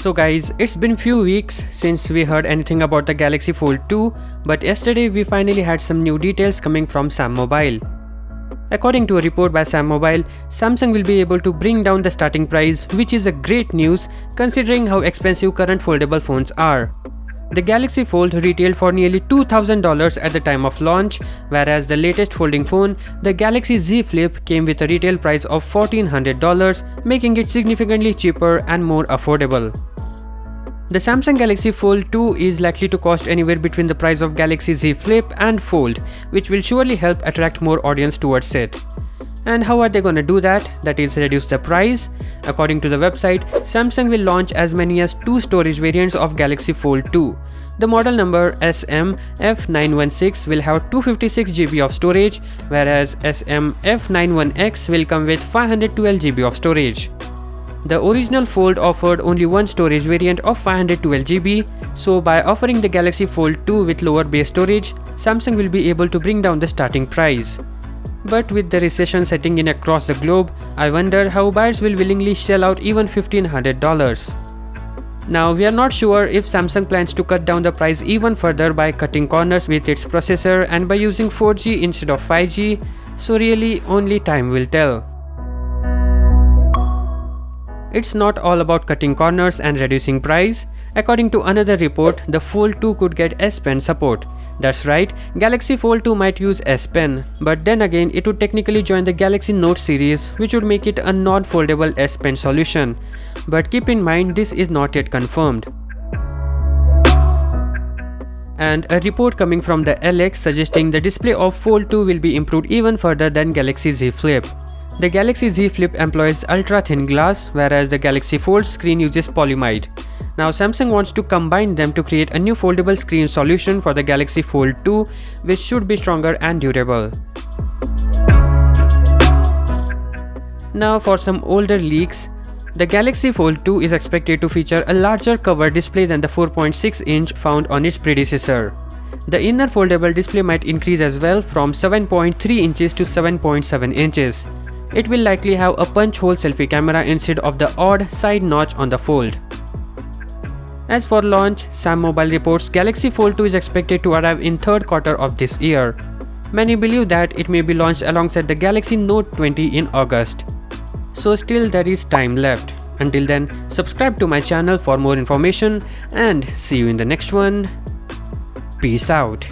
So guys, it's been few weeks since we heard anything about the Galaxy Fold 2, but yesterday we finally had some new details coming from SamMobile. According to a report by SamMobile, Samsung will be able to bring down the starting price, which is a great news considering how expensive current foldable phones are. The Galaxy Fold retailed for nearly $2,000 at the time of launch, whereas the latest folding phone, the Galaxy Z Flip, came with a retail price of $1,400, making it significantly cheaper and more affordable. The Samsung Galaxy Fold 2 is likely to cost anywhere between the price of Galaxy Z Flip and Fold, which will surely help attract more audience towards it. And how are they gonna do that? That is, reduce the price? According to the website, Samsung will launch as many as 2 storage variants of Galaxy Fold 2. The model number SM-F916 will have 256 GB of storage, whereas SM-F91X will come with 512 GB of storage. The original Fold offered only one storage variant of 512 GB, so by offering the Galaxy Fold 2 with lower base storage, Samsung will be able to bring down the starting price. But with the recession setting in across the globe, I wonder how buyers will willingly shell out even $1,500. Now, we are not sure if Samsung plans to cut down the price even further by cutting corners with its processor and by using 4G instead of 5G, so really only time will tell. It's not all about cutting corners and reducing price. According to another report, the Fold 2 could get S Pen support. That's right, Galaxy Fold 2 might use S Pen, but then again it would technically join the Galaxy Note series, which would make it a non-foldable S Pen solution. But keep in mind, this is not yet confirmed. And a report coming from the LX suggesting the display of Fold 2 will be improved even further than Galaxy Z Flip. The Galaxy Z Flip employs ultra-thin glass, whereas the Galaxy Fold screen uses polyamide. Now Samsung wants to combine them to create a new foldable screen solution for the Galaxy Fold 2, which should be stronger and durable. Now for some older leaks, the Galaxy Fold 2 is expected to feature a larger cover display than the 4.6-inch found on its predecessor. The inner foldable display might increase as well from 7.3 inches to 7.7 inches. It will likely have a punch-hole selfie camera instead of the odd side notch on the Fold. As for launch, SamMobile reports Galaxy Fold 2 is expected to arrive in third quarter of this year. Many believe that it may be launched alongside the Galaxy Note 20 in August. So still there is time left. Until then, subscribe to my channel for more information and see you in the next one. Peace out.